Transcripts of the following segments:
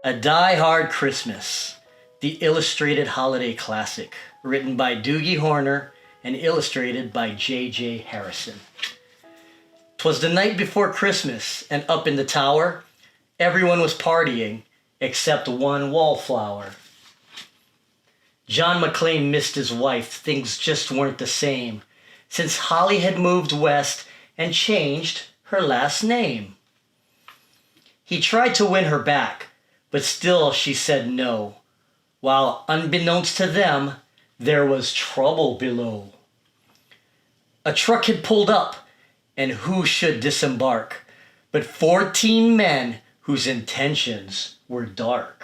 A Die Hard Christmas, the illustrated holiday classic, written by Doogie Horner and illustrated by J.J. Harrison. 'Twas the night before Christmas, and up in the tower, everyone was partying except one wallflower. John McClane missed his wife. Things just weren't the same since Holly had moved west and changed her last name. He tried to win her back, but still she said no, while unbeknownst to them, there was trouble below. A truck had pulled up, and who should disembark but 14 men whose intentions were dark.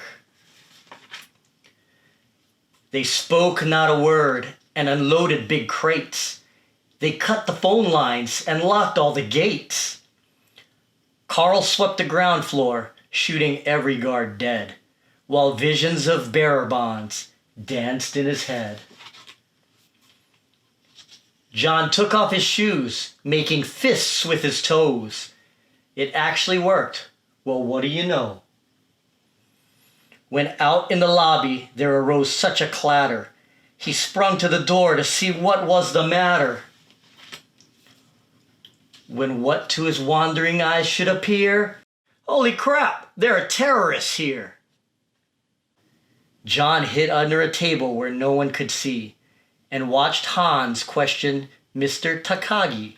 They spoke not a word and unloaded big crates. They cut the phone lines and locked all the gates. Carl swept the ground floor, shooting every guard dead, while visions of bearer bonds danced in his head. John took off his shoes, making fists with his toes. It actually worked. Well, what do you know? When out in the lobby there arose such a clatter, he sprung to the door to see what was the matter. When what to his wandering eyes should appear, holy crap, there are terrorists here. John hid under a table where no one could see and watched Hans question Mr. Takagi.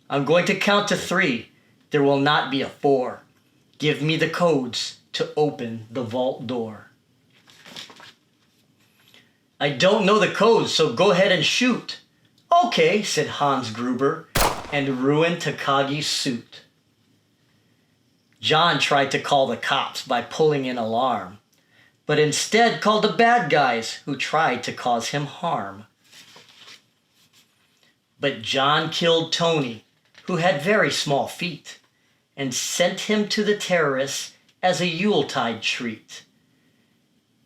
I'm going to count to 3. There will not be a 4. Give me the codes to open the vault door. I don't know the codes, so go ahead and shoot. Okay, said Hans Gruber, and ruined Takagi's suit. John tried to call the cops by pulling an alarm, but instead called the bad guys who tried to cause him harm. But John killed Tony, who had very small feet, and sent him to the terrorists as a Yuletide treat.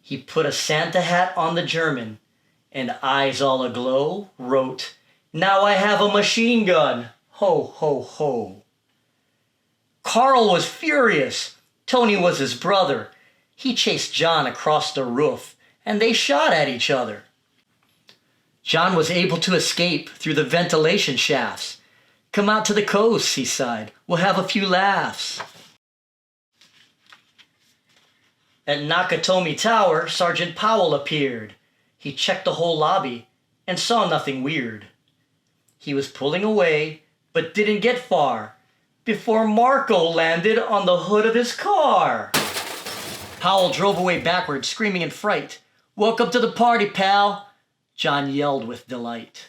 He put a Santa hat on the German, and eyes all aglow wrote, "Now I have a machine gun, ho, ho, ho." Carl was furious. Tony was his brother. He chased John across the roof, and they shot at each other. John was able to escape through the ventilation shafts. Come out to the coast, he sighed. We'll have a few laughs. At Nakatomi Tower, Sergeant Powell appeared. He checked the whole lobby and saw nothing weird. He was pulling away, but didn't get far before Marco landed on the hood of his car. Powell drove away backwards, screaming in fright. "Welcome to the party, pal," John yelled with delight.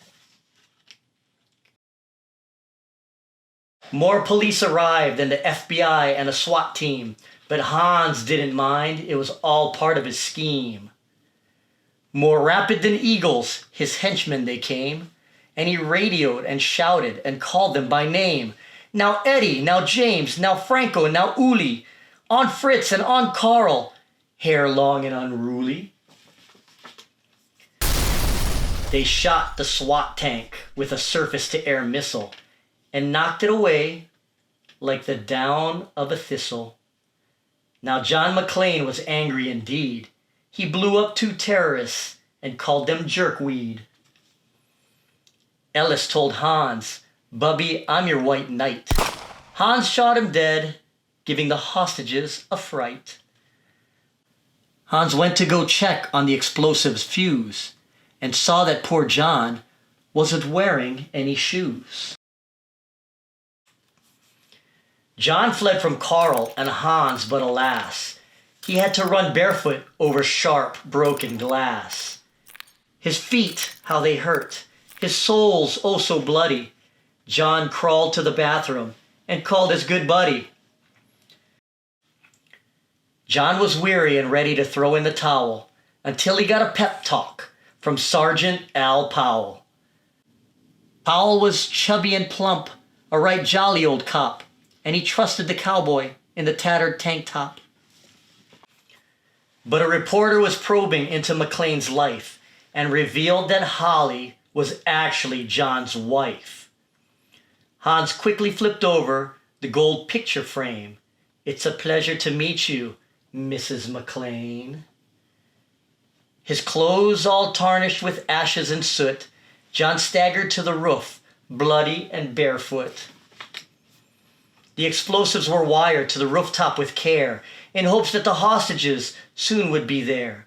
More police arrived and the FBI and a SWAT team, but Hans didn't mind. It was all part of his scheme. More rapid than eagles, his henchmen they came, and he radioed and shouted and called them by name. Now Eddie, now James, now Franco, now Uli, on Fritz and on Carl, hair long and unruly. They shot the SWAT tank with a surface-to-air missile and knocked it away like the down of a thistle. Now John McClane was angry indeed. He blew up 2 terrorists and called them jerkweed. Ellis told Hans, "Bubby, I'm your white knight." Hans shot him dead, giving the hostages a fright. Hans went to go check on the explosives fuse and saw that poor John wasn't wearing any shoes. John fled from Carl and Hans, but alas, he had to run barefoot over sharp, broken glass. His feet, how they hurt, his soles oh so bloody. John crawled to the bathroom and called his good buddy. John was weary and ready to throw in the towel until he got a pep talk from Sergeant Al Powell. Powell was chubby and plump, a right jolly old cop, and he trusted the cowboy in the tattered tank top. But a reporter was probing into McClane's life and revealed that Holly was actually John's wife. Hans quickly flipped over the gold picture frame. "It's a pleasure to meet you. Mrs. McLean. His clothes all tarnished with ashes and soot, John staggered to the roof, bloody and barefoot. The explosives were wired to the rooftop with care, in hopes that the hostages soon would be there.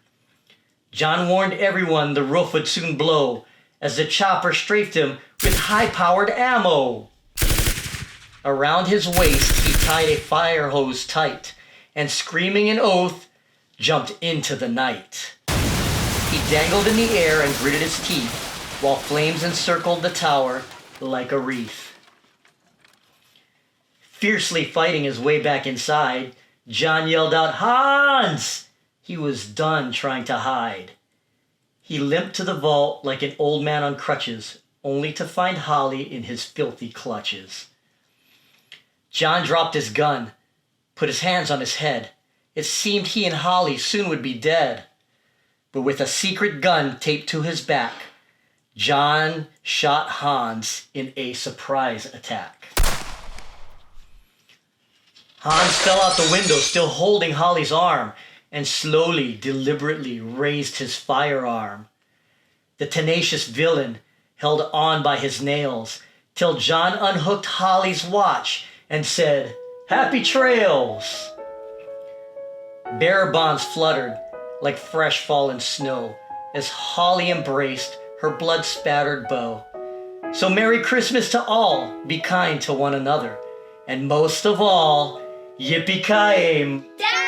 John warned everyone the roof would soon blow, as the chopper strafed him with high-powered ammo. Around his waist he tied a fire hose tight, and screaming an oath, jumped into the night. He dangled in the air and gritted his teeth, while flames encircled the tower like a wreath. Fiercely fighting his way back inside, John yelled out, "Hans!" He was done trying to hide. He limped to the vault like an old man on crutches, only to find Holly in his filthy clutches. John dropped his gun, put his hands on his head. It seemed he and Holly soon would be dead. But with a secret gun taped to his back, John shot Hans in a surprise attack. Hans fell out the window, still holding Holly's arm, and slowly, deliberately raised his firearm. The tenacious villain held on by his nails, till John unhooked Holly's watch and said, "Happy trails!" Bearer bonds fluttered like fresh fallen snow as Holly embraced her blood-spattered bow. So Merry Christmas to all, be kind to one another, and most of all, yippee-ki-yay!